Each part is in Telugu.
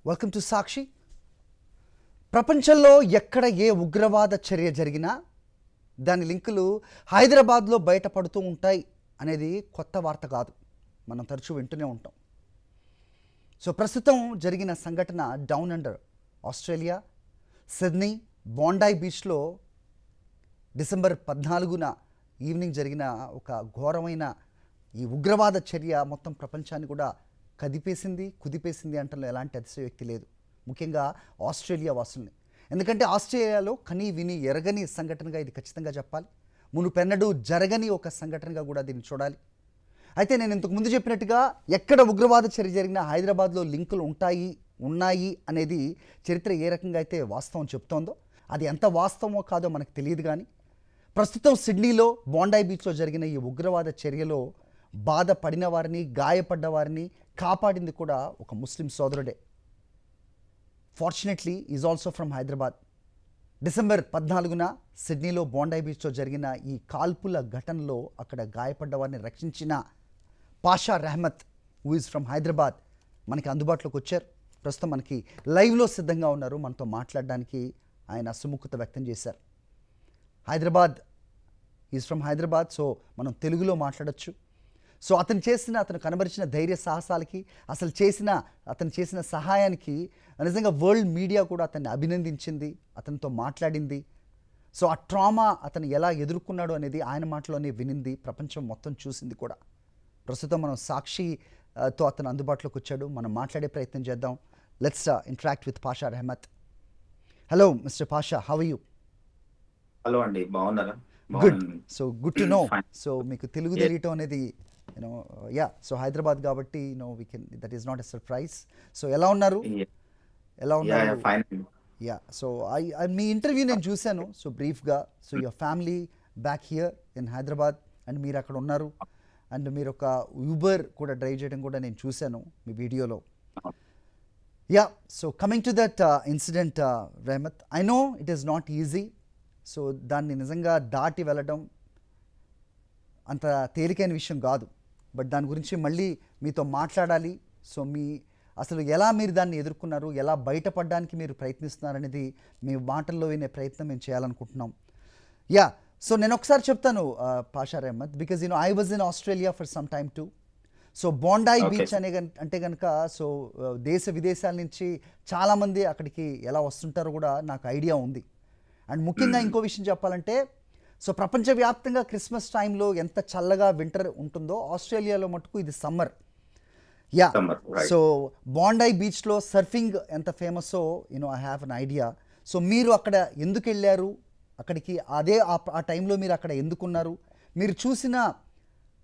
వెల్కమ్ టు సాక్షి. ప్రపంచంలో ఎక్కడ ఏ ఉగ్రవాద చర్య జరిగినా దాని లింకులు హైదరాబాద్లో బయటపడుతూ ఉంటాయి అనేది కొత్త వార్త కాదు, మనం తరచూ వింటూనే ఉంటాం. సో ప్రస్తుతం జరిగిన సంఘటన డౌన్ అండర్ ఆస్ట్రేలియా సిడ్నీ బాండాయి బీచ్లో డిసెంబర్ 14న ఈవినింగ్ జరిగిన ఒక ఘోరమైన ఈ ఉగ్రవాద చర్య మొత్తం ప్రపంచాన్ని కూడా కుదిపేసింది అంటలో ఎలాంటి అతిశయోక్తి లేదు, ముఖ్యంగా ఆస్ట్రేలియా వాసుల్ని. ఎందుకంటే ఆస్ట్రేలియాలో కనీ విని ఎరగని సంఘటనగా ఇది ఖచ్చితంగా చెప్పాలి, మునుపెన్నడూ జరగని ఒక సంఘటనగా కూడా దీన్ని చూడాలి. అయితే నేను ఇంతకు ముందు చెప్పినట్టుగా ఎక్కడ ఉగ్రవాద చర్య జరిగినా హైదరాబాద్లో లింకులు ఉన్నాయి అనేది చరిత్ర ఏ రకంగా అయితే వాస్తవం చెప్తోందో అది ఎంత వాస్తవమో కాదో మనకు తెలియదు. కానీ ప్రస్తుతం సిడ్నీలో బాండాయి బీచ్లో జరిగిన ఈ ఉగ్రవాద చర్యలో బాధపడిన వారిని, గాయపడ్డ వారిని కాపాడింది కూడా ఒక ముస్లిం సోదరుడే. Fortunately is also from Hyderabad. December 14న సిడ్నీలో బాండాయి బీచ్లో జరిగిన ఈ కాల్పుల ఘటనలో అక్కడ గాయపడ్డ వారిని రక్షించిన Pasha Rahmat who is from Hyderabad మనకి అందుబాటులోకి వచ్చారు. ప్రస్తుతం మనకి లైవ్లో సిద్ధంగా ఉన్నారు. మనతో మాట్లాడడానికి ఆయన సుముఖత వ్యక్తం చేశారు. Hyderabad, is from Hyderabad, so మనం తెలుగులో మాట్లాడచ్చు. సో అతను కనబరిచిన ధైర్య సాహసాలకి, అతను చేసిన సహాయానికి నిజంగా వరల్డ్ మీడియా కూడా అతన్ని అభినందించింది, అతనితో మాట్లాడింది. సో ఆ ట్రామా అతను ఎలా ఎదుర్కొన్నాడు అనేది ఆయన మాటలోనే వినింది, ప్రపంచం మొత్తం చూసింది కూడా. ప్రస్తుతం మనం సాక్షితో అతను అందుబాటులోకి వచ్చాడు, మనం మాట్లాడే ప్రయత్నం చేద్దాం. Let's interact with Pasha Rehmat. Hello mister Pasha, how are you? Hello అండి, బాగున్నారా? Good. So good to know. So మీకు తెలుగు తెలియటం అనేది సో హైదరాబాద్ కాబట్టి we can, that is not a surprise. So ఎలా ఉన్నారు? సో మీ ఇంటర్వ్యూ నేను చూశాను. సో బ్రీఫ్గా, so your family back here in Hyderabad and మీరు అక్కడ ఉన్నారు అండ్ మీరు ఒక ఊబర్ కూడా డ్రైవ్ చేయడం కూడా నేను చూశాను మీ వీడియోలో. So coming to that incident Rahmat, I know it is not easy. So దాన్ని నిజంగా దాటి వెళ్ళడం అంత తేలికైన విషయం కాదు. బట్ దాని గురించి మళ్ళీ మీతో మాట్లాడాలి. సో అసలు ఎలా మీరు దాన్ని ఎదుర్కొన్నారు, ఎలా బయటపడడానికి మీరు ప్రయత్నిస్తున్నారు అనేది మీ మాటల్లో వినే ప్రయత్నం మేము చేయాలనుకుంటున్నాం. సో నేను ఒకసారి చెప్తాను Pasha Rehmat, because I was in Australia for some time too. So Bondi beach అంటే కనుక సో దేశ విదేశాల నుంచి చాలామంది అక్కడికి ఎలా వస్తుంటారో కూడా నాకు ఐడియా ఉంది. అండ్ ముఖ్యంగా ఇంకో విషయం చెప్పాలంటే, సో ప్రపంచవ్యాప్తంగా క్రిస్మస్ టైంలో ఎంత చల్లగా వింటర్ ఉంటుందో ఆస్ట్రేలియాలో మటుకు ఇది సమ్మర్. సో బాండాయి బీచ్లో సర్ఫింగ్ ఎంత ఫేమస్సో I have an idea. So మీరు అక్కడ ఎందుకు వెళ్ళారు, అక్కడికి ఆ టైంలో మీరు అక్కడ ఎందుకున్నారు, మీరు చూసిన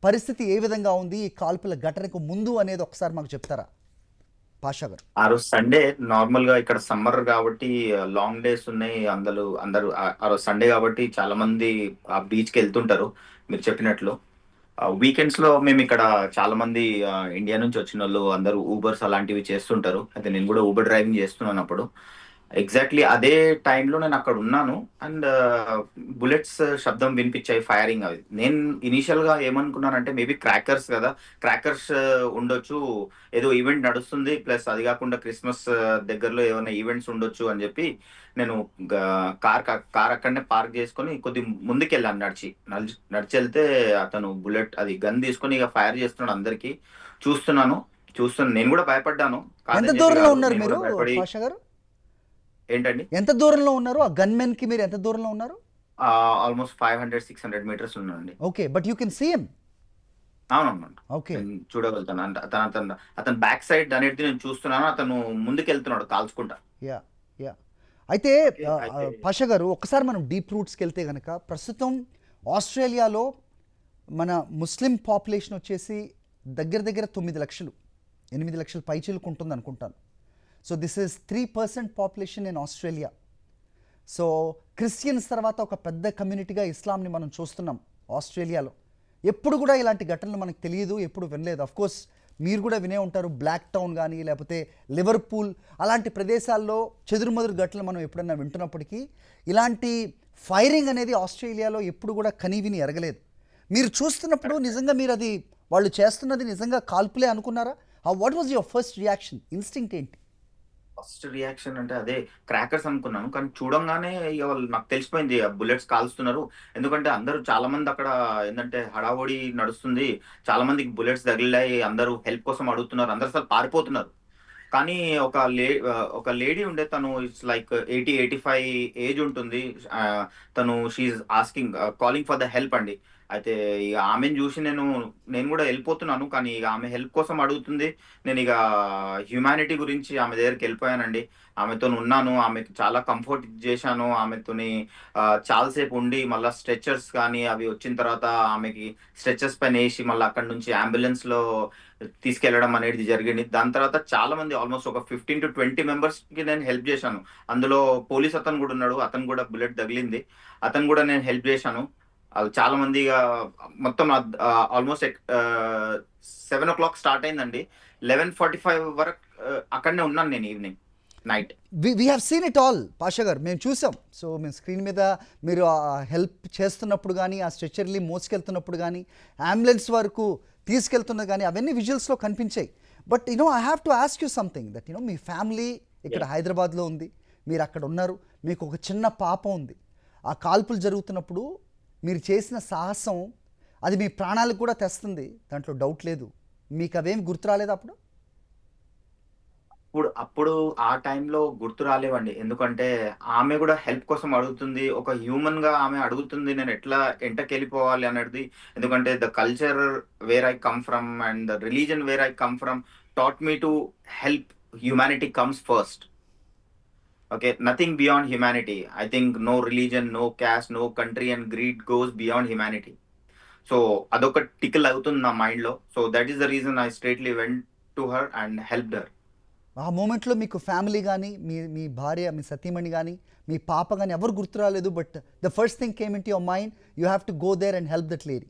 పరిస్థితి ఏ విధంగా ఉంది ఈ కాల్పుల ఘటనకు ముందు అనేది ఒకసారి మాకు చెప్తారా పాషా గారు? ఆ రోజు సండే, నార్మల్ గా ఇక్కడ సమ్మర్ కాబట్టి లాంగ్ డేస్ ఉన్నాయి. అందరూ ఆ రోజు సండే కాబట్టి చాలా మంది ఆ బీచ్ కి వెళ్తుంటారు. మీరు చెప్పినట్లు వీకెండ్స్ లో మేము ఇక్కడ చాలా మంది ఇండియా నుంచి వచ్చిన వాళ్ళు అందరూ ఊబర్స్ అలాంటివి చేస్తుంటారు. అయితే నేను కూడా ఊబర్ డ్రైవింగ్ చేస్తున్నాను. అప్పుడు ఎగ్జాక్ట్లీ అదే టైంలో నేను అక్కడ ఉన్నాను అండ్ బుల్లెట్స్ శబ్దం వినిపించాయి, ఫైరింగ్. అవి నేను ఇనీషియల్ గా ఏమనుకున్నానంటే మేబీ క్రాకర్స్ కదా, క్రాకర్స్ ఉండొచ్చు, ఏదో ఈవెంట్ నడుస్తుంది, ప్లస్ అది కాకుండా క్రిస్మస్ దగ్గరలో ఏమైనా ఈవెంట్స్ ఉండొచ్చు అని చెప్పి నేను కార్ అక్కడనే పార్క్ చేసుకొని కొద్ది ముందుకెళ్ళాను. నడిచి వెళ్తే అతను బుల్లెట్ అది గన్ తీసుకొని ఇక ఫైర్ చేస్తున్నాడు. అందరికి చూస్తున్నాను. నేను కూడా భయపడ్డాను. ఎంత దూరంలో ఉన్నారు మీరు పాషా గారు? ఏంటండి, ఎంత దూరంలో ఉన్నారు? ఆ గన్మెన్ కి మీరు ఎంత దూరంలో ఉన్నారు? ఆల్మోస్ట్ 500-600 మీటర్స్ ఉన్నానండి. Okay, but you can see him? అవునవును, ఓకే, చూడగలుగుతాను. అంటే అతను బ్యాక్ సైడ్ అనేది నేను చూస్తున్నాను. అతను ముందుకెళ్తున్నాడు కాల్చుకుంటా. అయితే పాషా గారు, ఒకసారి మనం డీప్ రూట్స్కి వెళ్తే కనుక ప్రస్తుతం ఆస్ట్రేలియాలో మన ముస్లిం పాపులేషన్ వచ్చేసి దగ్గర 9 లక్షలు, 8 లక్షల పైచీలకు ఉంటుంది అనుకుంటాను. So this is 3% population in Australia. So Christians తర్వాత ఒక పెద్ద కమ్యూనిటీగా ఇస్లాంని మనం చూస్తున్నాం ఆస్ట్రేలియాలో. ఎప్పుడు కూడా ఇలాంటి ఘటనలు మనకు తెలియదు, ఎప్పుడు వినలేదు. అఫ్కోర్స్ మీరు కూడా వినే ఉంటారు, బ్లాక్ టౌన్ కానీ లేకపోతే లివర్పూల్ అలాంటి ప్రదేశాల్లో చెదురుమదురు ఘటనలు మనం ఎప్పుడన్నా వింటున్నప్పటికీ ఇలాంటి ఫైరింగ్ అనేది ఆస్ట్రేలియాలో ఎప్పుడు కూడా కనీవిని ఎరగలేదు. మీరు చూస్తున్నప్పుడు నిజంగా మీరు అది వాళ్ళు చేస్తున్నది నిజంగా కాల్పులే అనుకున్నారా? What was your first reaction, instinct ఏంటి? ఫస్ట్ రియాక్షన్ అంటే అదే క్రాకర్స్ అనుకున్నాను. కానీ చూడంగానే ఇగ వాళ్ళు నాకు తెలిసిపోయింది బుల్లెట్స్ కాలుస్తున్నారు. ఎందుకంటే అందరూ చాలా మంది అక్కడ ఏందంటే హడావుడి నడుస్తుంది. చాలా మందికి బుల్లెట్స్ తగిలాయి. అందరూ హెల్ప్ కోసం అడుగుతున్నారు. అందరూ అసలు పారిపోతున్నారు. కానీ ఒక లేడీ ఉండే తను ఇట్స్ లైక్ 80, 85 ఏజ్ ఉంటుంది. She is asking calling for the help అండి. అయితే ఇగ ఆమెను జూసి నేను గూడా ఎళ్ళిపోతున్నాను. కానీ ఇగ ఆమె హెల్ప్ కోసం అడుగుతుంది. నేనిగ హ్యుమానిటీ గురించి ఆమె దగ్గరికెళ్ళిపోయానండి. ఆమెతోనున్నాను. ఆమెకి చాలా కంఫర్ట్ జేశాను. చాలా సేపు ఉండి మళ్ళా స్ట్రెచర్స్ కానీ అవి వచ్చిన తర్వాత ఆమెకి స్ట్రెచర్స్ పైనేసి మళ్ళా అక్కడి నుంచి అంబులెన్స్‌లో తీసుకెళ్లడం అనేది జరిగింది. దాని తర్వాత చాలా మంది ఆల్‌మోస్ట్ ఒక 15-20 మెంబర్స్‌కి నేను హెల్ప్ జేశాను. అందులో పోలీస్ అతను గూడా ఉన్నాడు. అతను గూడా బుల్లెట్ తగిలింది. అతను గూడా నేను హెల్ప్ జేశాను. ఆళ్ళు చాలా మంది ఇగ మొత్తం ఆల్‌మోస్ట్ 7:00 స్టార్ట్ అయిందండి. 11:45 వరకు అక్కడనే ఉన్నాను నేను evening, night. We have seen it all Pasha గారు, మేము చూసాం. సో మేము స్క్రీన్ మీద మీరు హెల్ప్ చేస్తున్నప్పుడు కానీ, ఆ స్ట్రెచర్లీ మోసుకెళ్తున్నప్పుడు కానీ, అంబులెన్స్ వరకు తీసుకెళ్తున్నది కానీ, అవన్నీ విజువల్స్లో కనిపించాయి. But I have to ask you something that me family ఇక్కడ హైదరాబాద్లో ఉంది, మీరు అక్కడ ఉన్నారు, మీకు ఒక చిన్న పాప ఉంది. ఆ కాల్పులు జరుగుతున్నప్పుడు మీరు చేసిన సాహసం అది మీ ప్రాణాలకు కూడా తెస్తుంది, దాంట్లో డౌట్ లేదు. మీకు అవేమి గుర్తు రాలేదు అప్పుడు? అప్పుడు ఆ టైంలో గుర్తు రాలేవండి. ఎందుకంటే ఆమె గూడా హెల్ప్ కోసం అడుగుతుంది. ఒక హ్యూమన్‌గా ఆమె అడుగుతుంది. నేను ఎట్లా ఎంటకెళ్ళిపోవాలి అనేది. ఎందుకంటే the culture where I come from and the religion where I come from taught me to help. Humanity comes first. Okay. Nothing beyond humanity. I think no religion, no caste, no country and greed goes beyond humanity. So అదొక టికిల్ అవుతుంది నా మైండ్‌లో. So that is the reason I straightly went to her and helped her. ఆ మూమెంట్లో మీకు ఫ్యామిలీ కానీ, మీ మీ భార్య, మీ సతీమణి కానీ, మీ పాప కానీ ఎవరు గుర్తు రాలేదు, but the first thing came in to your mind, you have to go there and help that lady.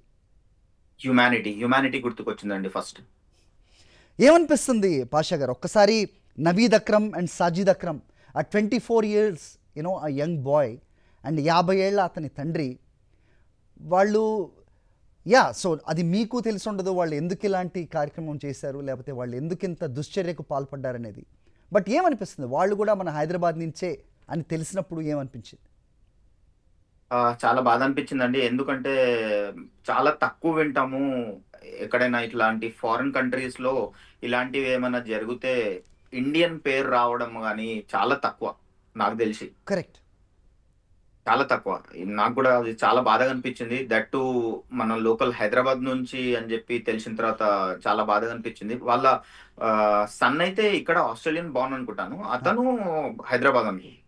Humanity గుర్తుకొచ్చిందండి ఫస్ట్. ఏమనిపిస్తుంది పాషా గారు ఒక్కసారి నవీద్ అక్రమ్ అండ్ సాజిద్ అక్రమ్, ఆ 24 years ఆ యంగ్ బాయ్ అండ్ 50 ఏళ్ళ అతని తండ్రి, వాళ్ళు సో అది మీకు తెలిసి ఉండదు వాళ్ళు ఎందుకు ఇలాంటి కార్యక్రమం చేశారు, లేకపోతే వాళ్ళు ఎందుకు ఇంత దుశ్చర్యకు పాల్పడ్డారనేది. బట్ ఏమనిపిస్తుంది వాళ్ళు కూడా మన హైదరాబాద్ నుంచే అని తెలిసినప్పుడు ఏమనిపించింది? చాలా బాధ అనిపించిందండి. ఎందుకంటే చాలా తక్కువ వింటాము. ఎక్కడైనా ఇట్లాంటి ఫారిన్ కంట్రీస్‌లో ఇలాంటివి ఏమైనా జరిగితే ఇండియన్ పేరు రావడం గాని చాలా తక్కువ నాకు తెలిసి. కరెక్ట్. చాలా తక్కువ. నాకు గూడా అది చాలా బాధగా అనిపించింది. దట్ టూ మన లోకల్ హైదరాబాద్ నుంచి అని జెప్పి తెలిసిన తర్వాత చాలా బాధగా అనిపించింది. వాళ్ళ సన్ అయితే ఇక్కడ ఆస్ట్రేలియన్ బోర్న్ అనుకుంటాను. అతను హైదరాబాద్ అనుకుంటా.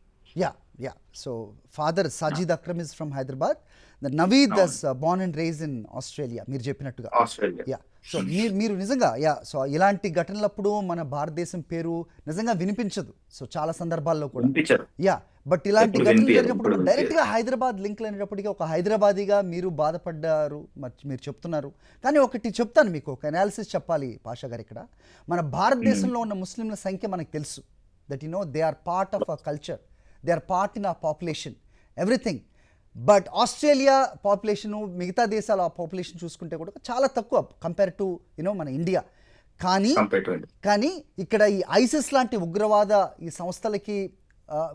Yeah so father Sajid Akram is from Hyderabad, the Naveed is born and raise in Australia, మీరు చెప్పినట్టుగా. ఆస్ట్రేలియా. సో మీరు నిజంగా సో ఇలాంటి ఘటనలప్పుడు మన భారతదేశం పేరు నిజంగా వినిపించదు. సో చాలా సందర్భాల్లో కూడా వినిపించరు. బట్ ఇలాంటి ఎప్పుడు ఘటనలు వినిపియదు. జరిగినప్పుడు ఎప్పుడు డైరెక్ట్గా వినిపియదు. హైదరాబాద్ లింక్లు అనేటప్పటికీ ఒక హైదరాబాదీగా మీరు బాధపడ్డారు, మీరు చెప్తున్నారు. కానీ ఒకటి చెప్తాను మీకు, ఒక అనాలిసిస్ చెప్పాలి పాషా గారు. ఇక్కడ మన భారతదేశంలో ఉన్న ముస్లింల సంఖ్య మనకు తెలుసు, that they are part of our culture, they are part in our population, everything. But Australia population, మిగతా దేశాల పాపులేషన్ చూసుకుంటే కూడా చాలా తక్కువ కంపేర్ టు మన ఇండియా. కానీ ఇక్కడ ఈ ఐసిస్ లాంటి ఉగ్రవాద ఈ సంస్థలకి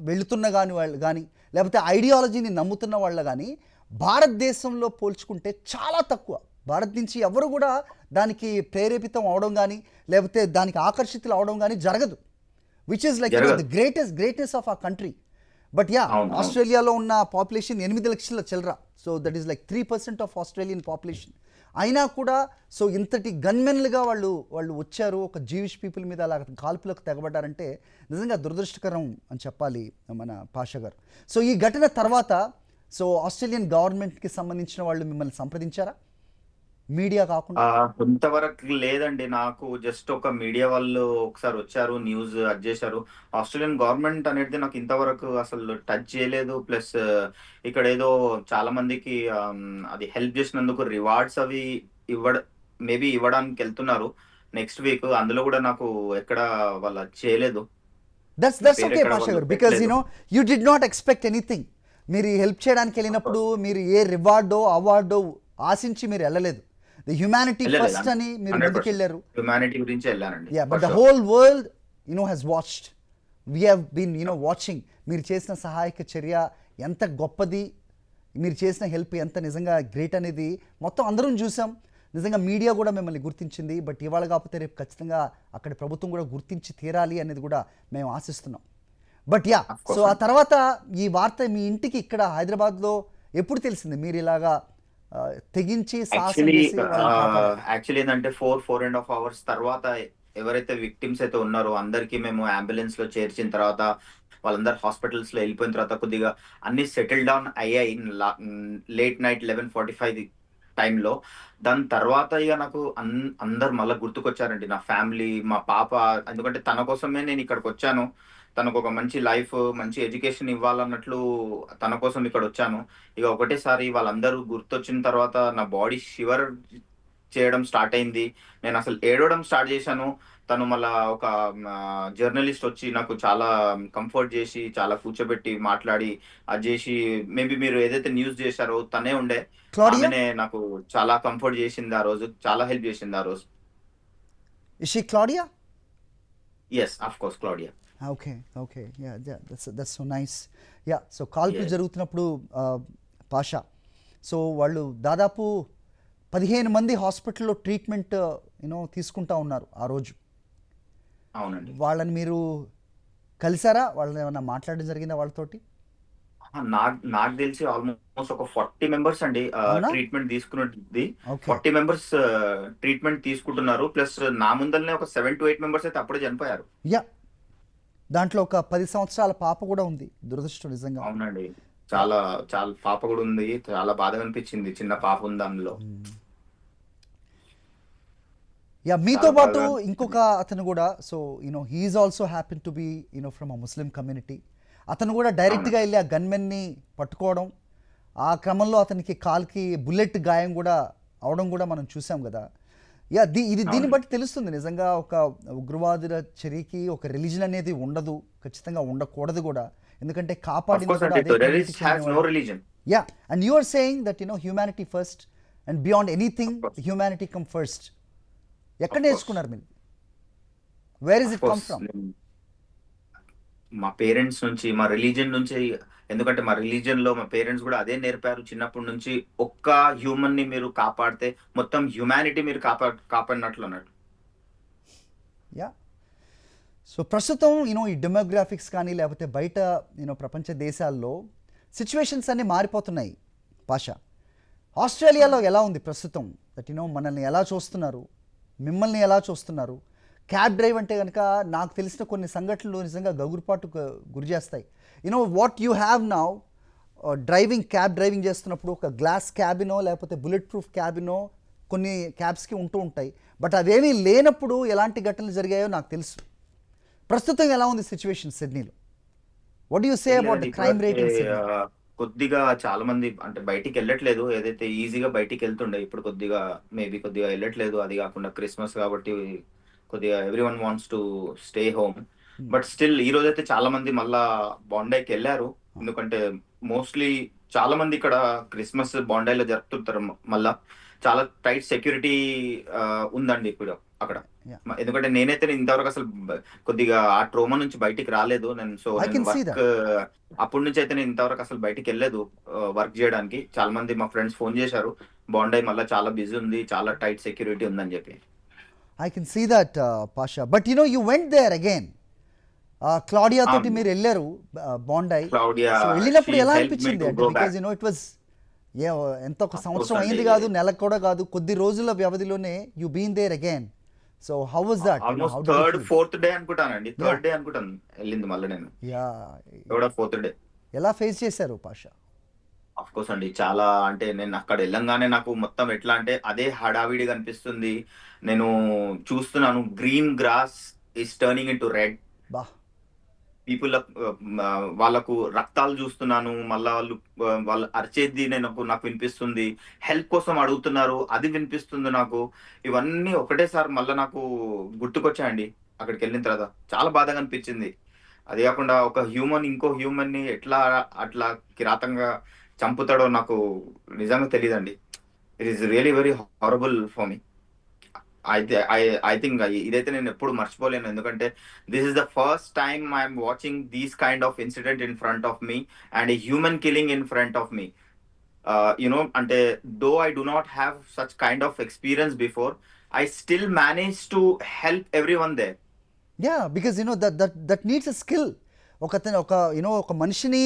వెళుతున్న కానీ వాళ్ళు కానీ, లేకపోతే ఐడియాలజీని నమ్ముతున్న వాళ్ళు కానీ భారతదేశంలో పోల్చుకుంటే చాలా తక్కువ. భారత్ నుంచి ఎవరు కూడా దానికి ప్రేరేపితం అవడం కానీ, లేకపోతే దానికి ఆకర్షితులు అవడం కానీ జరగదు, which is like the greatest of our country. But ఆస్ట్రేలియాలో ఉన్న పాపులేషన్ 8 లక్షల చిల్లర. So that is like 3% of Australian population. అయినా కూడా సో ఇంతటి గన్మెన్లుగా వాళ్ళు వచ్చారు, ఒక జీవిష్ పీపుల్ మీద అలా కాల్పులకు తెగబడ్డారంటే నిజంగా దురదృష్టకరం అని చెప్పాలి మన పాషా గారు. సో ఈ ఘటన తర్వాత సో ఆస్ట్రేలియన్ గవర్నమెంట్కి సంబంధించిన వాళ్ళు మిమ్మల్ని సంప్రదించారా, మీడియా కాకుండా? కొంతవరకు లేదండి. నాకు జస్ట్ ఒక మీడియా వాళ్ళు ఒకసారి వచ్చారు, న్యూస్ అది చేశారు. ఆస్ట్రేలియన్ గవర్నమెంట్ అనేది నాకు ఇంతవరకు అసలు టచ్ చేయలేదు. ప్లస్ ఇక్కడ ఏదో చాలా మందికి అది హెల్ప్ చేసినందుకు రివార్డ్స్ అవి మేబీ ఇవ్వడానికి వెళ్తున్నారు నెక్స్ట్ వీక్. అందులో కూడా నాకు ఎక్కడ వాళ్ళు చేయలేదు. దట్స్ ఓకే పాషా గారు, because you did not expect anything. మీరు హెల్ప్ చేయడానికి వెళ్ళినప్పుడు మీరు ఏ రివార్డో అవార్డో ఆశించి మీరు వెళ్ళలేదు. ది హ్యుమానిటీ ఫస్ట్ అని మీరు ముందుకెళ్ళారు. హ్యుమానిటీ గురించి వెళ్ళానండి. But the whole world has watched we have been watching. మీరు చేసిన సహాయక చర్య ఎంత గొప్పది, మీరు చేసిన హెల్ప్ ఎంత నిజంగా గ్రేట్ అనేది మొత్తం అందరం చూసాం. నిజంగా మీడియా కూడా మిమ్మల్ని గుర్తించింది. బట్ ఇవాళ కాకపోతే రేపు ఖచ్చితంగా అక్కడి ప్రభుత్వం కూడా గుర్తించి తీరాలి అనేది కూడా మేము ఆశిస్తున్నాం. But yeah, Of course, so ఆ తర్వాత ఈ వార్త మీ ఇంటికి ఇక్కడ హైదరాబాద్లో ఎప్పుడు తెలిసింది మీరు ఇలాగా తెగించి సాహసం యాక్చువల్లీ చేసి వాళ్ళని కాపాడారు? యాక్చువల్లీ ఏంటంటే 4.5 hours తర్వాత ఎవరైతే విక్టిమ్స్ అయితే ఉన్నారో అందరికీ మేము అంబులెన్స్ లో చేర్చిన తర్వాత వాళ్ళందరూ హాస్పిటల్స్ లో వెళ్ళిపోయిన తర్వాత కొద్దిగా అన్ని సెటిల్ డౌన్ అయ్యాయి లేట్ నైట్ 11:45 టైంలో. దాని తర్వాత ఇక నాకు అందరు మళ్ళీ గుర్తుకొచ్చారండి, నా ఫ్యామిలీ, మా పాప. ఎందుకంటే తన కోసమే నేను ఇక్కడికి వచ్చాను, తనకు ఒక మంచి లైఫ్, మంచి ఎడ్యుకేషన్ ఇవ్వాలన్నట్లు తన కోసం ఇక్కడ వచ్చాను. ఇక ఒకటేసారి వాళ్ళందరూ గుర్తొచ్చిన తర్వాత నా బాడీ షివర్ చేయడం స్టార్ట్ అయింది. నేను అసలు ఏడవడం స్టార్ట్ చేశాను. తను మళ్ళా ఒక జర్నలిస్ట్ వచ్చి నాకు చాలా కంఫర్ట్ చేసి, చాలా కూర్చోబెట్టి మాట్లాడి అది చేసి, మేబీ మీరు ఏదైతే న్యూస్ చేశారో తనే ఉండే, క్లాడియా, ఆమెనే నాకు చాలా కంఫర్ట్ చేసింది ఆ రోజు, చాలా హెల్ప్ చేసింది ఆ రోజు. Is she Claudia? Yes, of course, Claudia. Okay, okay, yeah, that's so nice. Yeah, so కాల్పులు Yes. జరుగుతున్నప్పుడు పాషా, సో వాళ్ళు దాదాపు 15 మంది హాస్పిటల్లో ట్రీట్మెంట్ తీసుకుంటా ఉన్నారు ఆ రోజు. అవునండి. వాళ్ళని మీరు కలిసారా? వాళ్ళని ఏమన్నా మాట్లాడడం జరిగిందా వాళ్ళతోటి? నాకు తెలిసి ఆల్మోస్ట్ ఒక 40 మెంబర్స్ అండి అవునా? ట్రీట్మెంట్ తీసుకున్నది. ఓకే, 40 మెంబర్స్ ట్రీట్మెంట్ తీసుకుంటున్నారు. ప్లస్ నా ముందరనే ఒక 7 to 8 మెంబర్స్ అయితే అప్పుడే చనిపోయారు. యా, దాంట్లో ఒక 10 సంవత్సరాల పాప కూడా ఉంది. దురదృష్టం నిజంగా. అవునండి. చాలా చాలా పాప కూడా ఉంది. చాలా బాధగా అనిపించింది, చిన్న పాప ఉంది అందులో. యా, మీతో చాలా పాటు బాగా ఇంకొక అతను కూడా, so he's also happy to be from a Muslim community. అతను కూడా డైరెక్ట్గా అవును. వెళ్ళి ఆ గన్మెన్ని పట్టుకోవడం, ఆ క్రమంలో అతనికి కాల్కి బుల్లెట్ గాయం కూడా అవడం కూడా మనం చూసాం కదా. యా, దీన్ని అవునండి. బట్టి తెలుస్తుంది నిజంగా ఒక ఉగ్రవాదుల చర్యకి ఒక రిలీజన్ అనేది ఉండదు, ఖచ్చితంగా ఉండకూడదు కూడా. ఎందుకంటే ఆఫ్ కాపాడింది కోర్స్ కూడా అండి, అదే కమ్యూనిటీకి టెర్రరిస్ట్ హ్యాస్ చెందిన నో వాళ్ళు. Religion. Yeah, and you are saying that humanity first and beyond anything of course, humanity come first. ఎక్కడ ఆఫ్ కోర్స్, నేర్చుకున్నారు మీరు? Where is of it come course. From? మా పేరెంట్స్ నుంచి, మా రిలీజియన్ నుంచి. ఎందుకంటే మా రిలీజియన్ లో మా పేరెంట్స్ కూడా అదే నేర్పారు చిన్నప్పటి నుంచి. ఒక్క హ్యూమన్ ని మీరు కాపాడితే మొత్తం హ్యుమానిటీ మీరు కాపాడినట్లు అన్నట్టు. యా, సో ప్రస్తుతం ఈ డెమోగ్రాఫిక్స్ కానీ లేకపోతే బయట ప్రపంచ దేశాల్లో సిచ్యువేషన్స్ అన్నీ మారిపోతున్నాయి. పాషా, ఆస్ట్రేలియాలో ఎలా ఉంది ప్రస్తుతం? దట్ మనల్ని ఎలా చూస్తున్నారు, మిమ్మల్ని ఎలా చూస్తున్నారు? క్యాబ్ డ్రైవ్ అంటే కనుక నాకు తెలిసిన కొన్ని సంఘటనలు నిజంగా గగురుపాటు గురి చేస్తాయి. What you have now, cab driving చేస్తున్నప్పుడు ఒక గ్లాస్ క్యాబినో లేకపోతే బుల్లెట్ ప్రూఫ్ క్యాబినో కొన్ని క్యాబ్స్కి ఉంటూ ఉంటాయి. బట్ అవేమీ లేనప్పుడు ఎలాంటి ఘటనలు జరిగాయో నాకు తెలుసు. ప్రస్తుతం ఎలా ఉంది సిచ్యువేషన్ సిడ్నీలో? What you say about the crime rate in Sydney? కొద్దిగా చాలా మంది అంటే బయటికి వెళ్ళట్లేదు. ఏదైతే ఈజీగా బయటికి వెళ్తుండే, ఇప్పుడు కొద్దిగా మేబీ కొద్దిగా వెళ్ళట్లేదు. అది కాకుండా క్రిస్మస్ కాబట్టి కొద్దిగా every one wants to stay home. But still ఈ రోజైతే చాలా మంది మళ్ళా బాండైకి వెళ్ళారు. ఎందుకంటే మోస్ట్లీ చాలా మంది ఇక్కడ క్రిస్మస్ బాండైలో జరుపుతుంటారు. మళ్ళా చాలా టైట్ సెక్యూరిటీ ఉందండి ఇప్పుడు అక్కడ. Yeah, ఎందుకంటే నేనైతే ఇంతవరకు అసలు కొద్దిగా ఆ ట్రోమా నుంచి బయటికి రాలేదు. I నేను can see వర్క్ that. అప్పటి నుంచి అయితే నేను ఇంతవరకు అసలు బయటికి వెళ్ళలేదు వర్క్ చేయడానికి. చాలా మంది మా ఫ్రెండ్స్ ఫోన్ చేశారు, బాండై మళ్ళీ చాలా బిజీ ఉంది, చాలా టైట్ సెక్యూరిటీ ఉందని చెప్పి. I can see that, Pasha. But you went there again. Claudia తోటి మీరు వెళ్ళారు బాండై. క్లౌడియా, సో వెళ్ళినప్పుడు she ఎలా helped me అనిపించింది? to అంటే go because back. It was ఎంత ఒక Of సంవత్సరం course అయింది అండి. కాదు, నెలకు కూడా కాదు, కొద్ది రోజుల వ్యవధిలోనే you been there again. So how was that? Almost third fourth day అనుకుంటానండి. థర్డ్ డే అనుకుంటాను వెళ్ళింది మళ్ళీ నేను. యా, కూడా ఫోర్త్ డే. ఎలా ఫేస్ చేశారు పాషా? ఆఫ్ కోర్స్ అండి, చాలా అంటే నేను అక్కడ వెళ్ళంగానే నాకు మొత్తం ఎట్లా అంటే అదే హడావిడి కనిపిస్తుంది. నేను చూస్తున్నాను green grass is turning in to red. బా, పీపుల్ వాళ్ళకు రక్తాలు చూస్తున్నాను. మళ్ళా వాళ్ళు అరిచేది నాకు వినిపిస్తుంది. హెల్ప్ కోసం అడుగుతున్నారు, అది వినిపిస్తుంది నాకు. ఇవన్నీ ఒకటేసారి మళ్ళీ నాకు గుర్తుకొచ్చాయండి అక్కడికి వెళ్ళిన తర్వాత. చాలా బాధగా అనిపించింది. అది కాకుండా ఒక హ్యూమన్ ఇంకో హ్యూమన్ ని ఎట్లా అట్లా కిరాతంగా చంపుతాడో నాకు నిజంగా తెలియదండి. It is really very horrible for me. అయితే ఐ థింక్ ఇదైతే నేను ఎప్పుడు మర్చిపోలేను. ఎందుకంటే this is the first time I'm watching these kind of incident in front of me and human killing in front of me. అంటే though I do not have such kind of experience before, I still manage to help every one there. Because that needs a skill. ఒక మనిషిని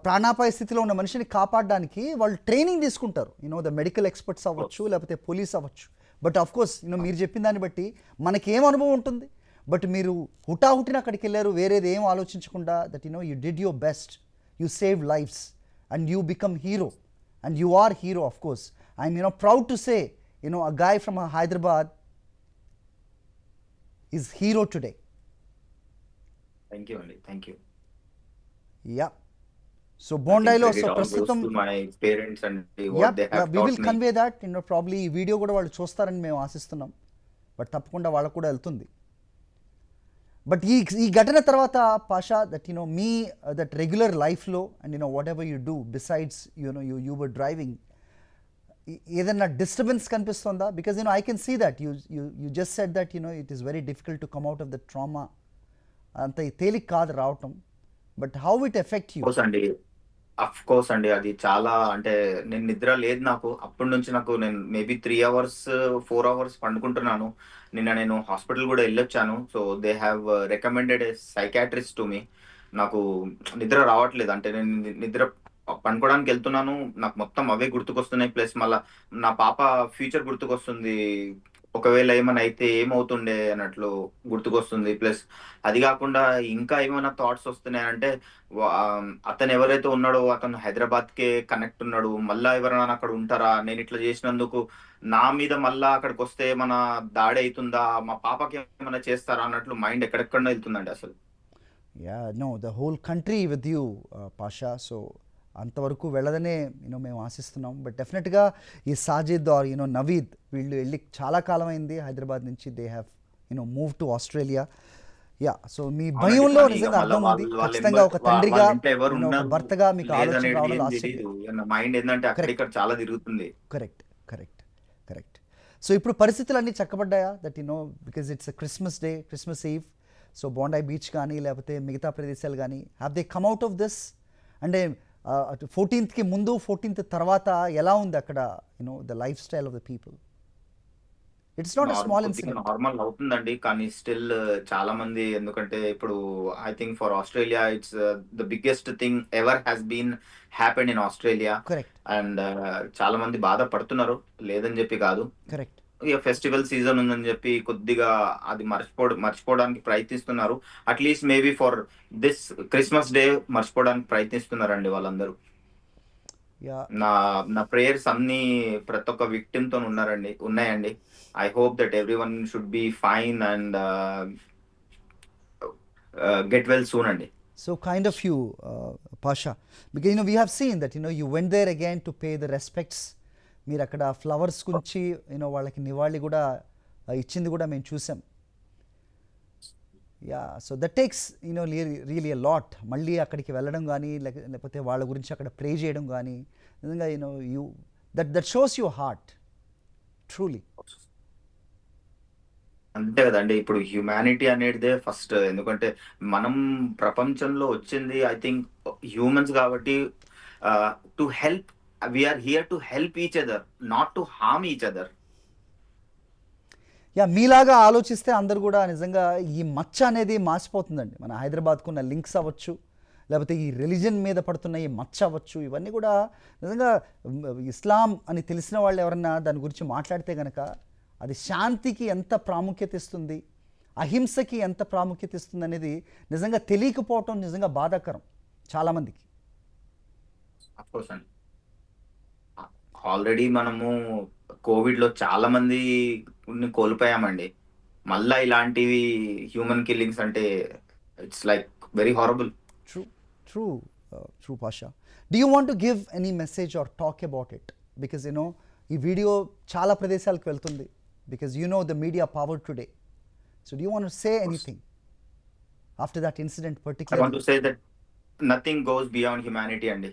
ప్రాణాపాయ స్థితిలో ఉన్న మనిషిని కాపాడడానికి వాళ్ళు ట్రైనింగ్ తీసుకుంటారు. ద మెడికల్ ఎక్స్పర్ట్స్ అవ్వచ్చు, లేకపోతే పోలీస్ అవ్వచ్చు. బట్ ఆఫ్ కోర్స్ మీరు చెప్పిన దాన్ని బట్టి మనకేం అనుభవం ఉంటుంది. బట్ మీరు హుటాహుటిన అక్కడికి వెళ్ళారు, వేరేది ఏం ఆలోచించకుండా. That you did your best, you save lives and you become hero. And you are hero, of course. I'm proud to say a guy from Hyderabad is hero today. Thank you అండి, థ్యాంక్ యూ. Yeah. So బోండాయిలో సో ప్రస్తుతం my parents and what they have we will taught me. convey that. Probably ఈ వీడియో కూడా వాళ్ళు చూస్తారని మేము ఆశిస్తున్నాం. బట్ తప్పకుండా వాళ్ళకు కూడా వెళ్తుంది. బట్ ఈ ఘటన తర్వాత Pasha, that me that regular లైఫ్లో and whatever you do besides you were driving, ఏదైనా డిస్టర్బెన్స్ కనిపిస్తుందా? Because I can see that you just said that it is very difficult to come out of the trauma. అంత తేలిక కాదు రావటం. But how it affect you? Of course అండి, అది చాలా, అంటే నేను నిద్ర లేదు నాకు అప్పటి నుంచి. నేను మేబీ 3 అవర్స్ 4 అవర్స్ పండుకుంటున్నాను. నిన్న నేను హాస్పిటల్ కూడా వెళ్ళొచ్చాను. So they have recommended a psychiatrist to me. నాకు నిద్ర రావట్లేదు. అంటే నేను నిద్ర పండుకోవడానికి వెళ్తున్నాను, నాకు మొత్తం అవే గుర్తుకొస్తున్నాయి. ప్లస్ మళ్ళా నా పాప ఫ్యూచర్ గుర్తుకొస్తుంది. ఒకవేళ ఏమైనా అయితే ఏమవుతుండే అన్నట్లు గుర్తుకొస్తుంది. ప్లస్ అది కాకుండా ఇంకా ఏమైనా థాట్స్ వస్తున్నాయి అంటే, అతను ఎవరైతే ఉన్నాడో అతను హైదరాబాద్ కే కనెక్ట్ ఉన్నాడు. మళ్ళా ఎవరైనా అక్కడ ఉంటారా? నేను ఇట్లా చేసినందుకు నా మీద మళ్ళా అక్కడికి వస్తే మన దాడి అవుతుందా? మా పాపకి ఏమైనా చేస్తారా అన్నట్లు మైండ్ ఎక్కడెక్కడో వెళ్తుందండి అసలు. The whole country with you Pasha. So అంతవరకు వెళ్ళదనే మేము ఆశిస్తున్నాం. బట్ డెఫినెట్గా ఈ సాజిద్ ఆర్ నవీద్ వీళ్ళు వెళ్ళి చాలా కాలం అయింది హైదరాబాద్ నుంచి. They have move to Australia. So మీ భయంలో నిజంగా అర్థం ఉంది. ఖచ్చితంగా ఒక తండ్రిగా, ఒక భర్తగా మీకు ఆలోచన రావడం ఆశ్చర్యం. మైండ్ ఏంటంటే అక్కడ ఇక్కడ చాలా తిరుగుతుంది. కరెక్ట్. సో ఇప్పుడు పరిస్థితులు అన్నీ చక్కబడ్డాయా? That because it's Christmas day, Christmas eve. So Bondi beach కానీ లేకపోతే మిగతా ప్రదేశాలు కానీ, have they come out of this? అంటే 14th ముందు 14th తర్వాత ఎలా ఉంది అక్కడ the lifestyle of the people? It's not a small incident. Normal అవుతుందండి, కానీ స్టిల్ చాలా మంది, ఎందుకంటే ఇప్పుడు I think for Australia it's the biggest thing ever has been happened in Australia. Correct. And చాలా మంది బాధపడుతున్నారు, లేదని చెప్పి కాదు. కరెక్ట్. ఇక ఫెస్టివల్ సీజన్ ఉందని చెప్పి కొద్దిగా అది మర్చిపోవడానికి ప్రయత్నిస్తున్నారు. At least maybe for this Christmas day మర్చిపోవడానికి ప్రయత్నిస్తున్నారండి వాళ్ళందరూ. నా ప్రేయర్స్ అన్ని ప్రతి ఒక్క విక్టిమ్ తో ఉన్నాయండి. I hope that every one should be fine and get well soon అండి. So kind of you, Pasha, because we have seen that you went there again to pay the respects. మీరు అక్కడ ఫ్లవర్స్ గురించి వాళ్ళకి నివాళి కూడా ఇచ్చింది కూడా మేము చూసాం. So that takes really a lot. మళ్ళీ అక్కడికి వెళ్ళడం కానీ లేకపోతే వాళ్ళ గురించి అక్కడ ప్రే చేయడం కానీ, నిజంగా you that shows your heart truly. అంతే కదండి, ఇప్పుడు హ్యూమానిటీ అనేదే ఫస్ట్. ఎందుకంటే మనం ప్రపంచంలో వచ్చింది ఐ థింక్ హ్యూమన్స్ కాబట్టి, to help. We are here to help each other, not to harm each other. మీలాగా ఆలోచిస్తే అందరు కూడా నిజంగా ఈ మచ్చ అనేది మార్చిపోతుందండి. మన హైదరాబాద్కు ఉన్న లింక్స్ అవ్వచ్చు, లేకపోతే ఈ రిలీజన్ మీద పడుతున్న ఈ మచ్చ అవ్వచ్చు, ఇవన్నీ కూడా నిజంగా ఇస్లాం అని తెలిసిన వాళ్ళు ఎవరన్నా దాని గురించి మాట్లాడితే కనుక అది శాంతికి ఎంత ప్రాముఖ్యత ఇస్తుంది, అహింసకి ఎంత ప్రాముఖ్యత ఇస్తుంది అనేది నిజంగా తెలియకపోవటం నిజంగా బాధాకరం చాలామందికి. ఆల్రెడీ మనము కోవిడ్ లో చాలా మంది కోల్పోయామండి. మళ్ళా ఇలాంటివి హ్యూమన్ కిల్లింగ్స్ అంటే it's like very horrible. True Pasha. Do you want to give any message or talk about it? Because ఈ వీడియో చాలా ప్రదేశాలకు వెళ్తుంది. Because the media power today. So do you want to say anything after that incident particularly? I want to say that nothing goes beyond humanity అండి.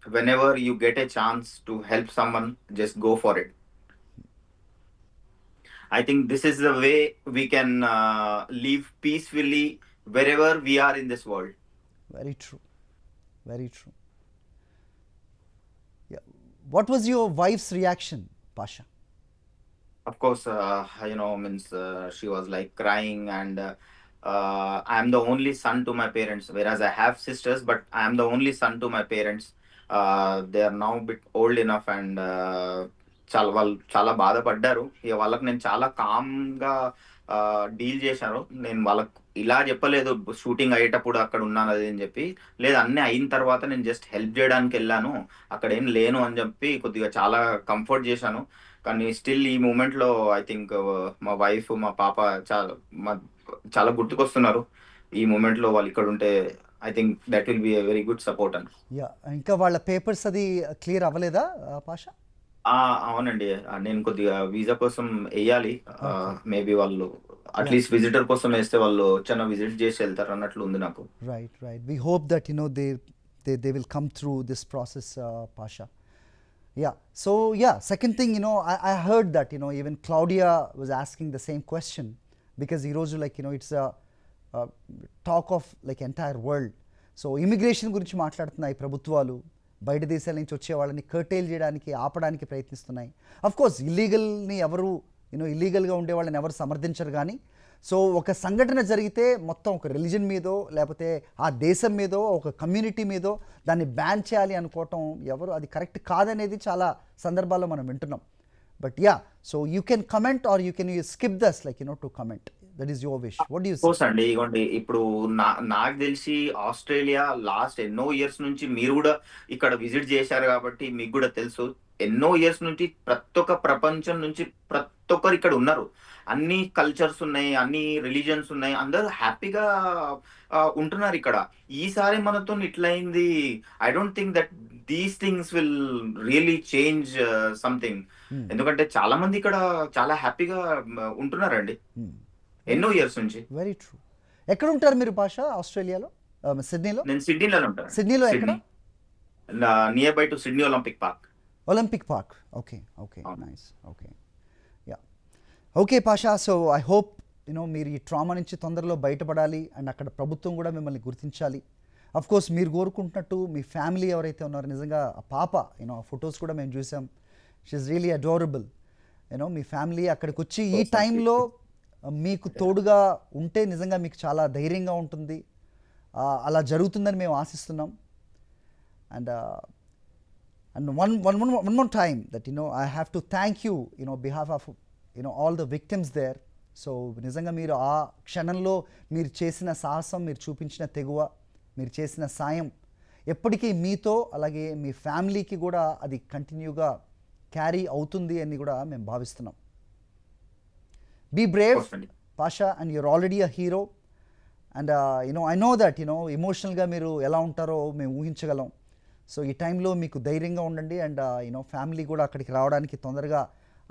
Whenever you get a chance to help someone, just go for it. I think this is the way we can live peacefully wherever we are in this world. Very true. Very true. Yeah. What was your wife's reaction, Pasha? Of course, means she was like crying, and I am the only son to my parents, whereas I have sisters, but I am the only son to my parents. They are now bit old enough, and వాళ్ళు చాలా బాధపడ్డారు. ఇక వాళ్ళకి నేను చాలా కామ్గా డీల్ చేశాను. నేను వాళ్ళకు ఇలా చెప్పలేదు షూటింగ్ అయ్యేటప్పుడు అక్కడ ఉన్నాను అది అని చెప్పి, లేదు అన్నీ అయిన తర్వాత నేను జస్ట్ హెల్ప్ చేయడానికి వెళ్ళాను, అక్కడ ఏం లేను అని చెప్పి కొద్దిగా చాలా కంఫర్ట్ చేశాను. కానీ స్టిల్ ఈ మూమెంట్ లో ఐ థింక్ మా వైఫ్ మా పాప చాలా గుర్తుకొస్తున్నారు. ఈ మూమెంట్ లో వాళ్ళు ఇక్కడ ఉంటే I think that will be a very good support అని. యా, ఇంకా వాళ్ళ పేపర్స్ అది క్లియర్ అవ్వలేదా పాషా? అవునండి, నేను కొద్దిగా వీసా కోసం వేయాలి. మేబీ వాళ్ళు అట్లీస్ట్ విజిటర్ కోసం వేస్తే వాళ్ళు చిన్న విజిట్ చేసి వెళ్తారు అన్నట్లు ఉంది నాకు. Right right, we hope that they will come through this process, Pasha. Yeah, so yeah, second thing, I heard that even Claudia was asking the same question, because ఈరోజు like it's a talk of like entire world. So immigration గురించి మాట్లాడుతున్నాయి ప్రభుత్వాలు, బయట దేశాల నుంచి వచ్చే వాళ్ళని కర్టైల్ చేయడానికి ఆపడానికి ప్రయత్నిస్తున్నాయి. అఫ్ కోర్స్ ఇల్లీగల్ని ఎవరు ఇల్లీగల్గా ఉండే వాళ్ళని ఎవరు సమర్థించరు, కానీ సో ఒక సంఘటన జరిగితే మొత్తం ఒక రిలీజన్ మీదో లేకపోతే ఆ దేశం మీదో ఒక కమ్యూనిటీ మీదో దాన్ని బ్యాన్ చేయాలి అనుకోవటం ఎవరు అది కరెక్ట్ కాదనేది చాలా సందర్భాల్లో మనం వింటున్నాం. But yeah, so you can comment or you can skip this like to comment. That is your wish. What do you say? అండి, ఇగోండి ఇప్పుడు నాకు తెలిసి ఆస్ట్రేలియా లాస్ట్ ఎన్నో ఇయర్స్ నుంచి మీరు కూడా ఇక్కడ విజిట్ చేశారు కాబట్టి మీకు కూడా తెలుసు. ఎన్నో ఇయర్స్ నుంచి ప్రతి ఒక్క ప్రపంచం నుంచి ప్రతి ఒక్కరు ఇక్కడ ఉన్నారు. అన్ని కల్చర్స్ ఉన్నాయి, అన్ని రిలీజన్స్ ఉన్నాయి, అందరూ హ్యాపీగా ఉంటున్నారు ఇక్కడ. ఈసారి మనతో ఇట్లయింది. I don't think that these things will really change something. ఎందుకంటే చాలా మంది ఇక్కడ చాలా హ్యాపీగా ఉంటున్నారండి ఎన్నో ఇయర్స్ నుంచి. Very true. ఎక్కడ ఉంటారు మీరు పాషా ఆస్ట్రేలియాలో? సిడ్నీలో? నేను సిడ్నీలోనే ఉంటాను. సిడ్నీలో ఎక్కడ? Near by to Sydney Olympic park. Olympic park, okay okay, nice. Okay, yeah, okay Pasha. So I hope మీరు ఈ ట్రామా నుంచి తొందరలో బయటపడాలి అండ్ అక్కడ ప్రభుత్వం కూడా మిమ్మల్ని గుర్తించాలి. అఫ్ కోర్స్ మీరు కోరుకుంటున్నట్టు మీ ఫ్యామిలీ ఎవరైతే ఉన్నారో, నిజంగా ఆ పాప ఆ ఫొటోస్ కూడా మేము చూసాం, షీఈస్ రియలీ అడోరబుల్. మీ ఫ్యామిలీ అక్కడికి వచ్చి ఈ టైంలో మీకు తోడుగా ఉంటే నిజంగా మీకు చాలా ధైర్యంగా ఉంటుంది. అలా జరుగుతుందని మేము ఆశిస్తున్నాం. And one more time that I have to thank you behalf of all the victims there. So నిజంగా మీరు ఆ క్షణంలో మీరు చేసిన సాహసం, మీరు చూపించిన తెగువ, మీరు చేసిన సాయం ఎప్పటికీ మీతో అలాగే మీ ఫ్యామిలీకి కూడా అది కంటిన్యూగా క్యారీ అవుతుంది అని కూడా మేము భావిస్తున్నాం. Be brave, Pasha, and you're already a hero. And I know that ఎమోషనల్గా మీరు ఎలా ఉంటారో మేము ఊహించగలం. సో ఈ టైంలో మీకు ధైర్యంగా ఉండండి. అండ్ ఫ్యామిలీ కూడా అక్కడికి రావడానికి తొందరగా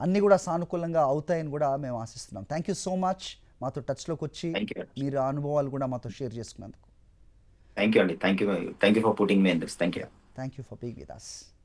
అన్నీ కూడా సానుకూలంగా అవుతాయని కూడా మేము ఆశిస్తున్నాం. థ్యాంక్ యూ సో మచ్ మాతో టచ్లోకి వచ్చి మీరు అనుభవాలు కూడా మాతో షేర్ చేసుకున్నందుకు. థ్యాంక్ యూ అండి. Thank you for putting me in this. Thank you for being with us.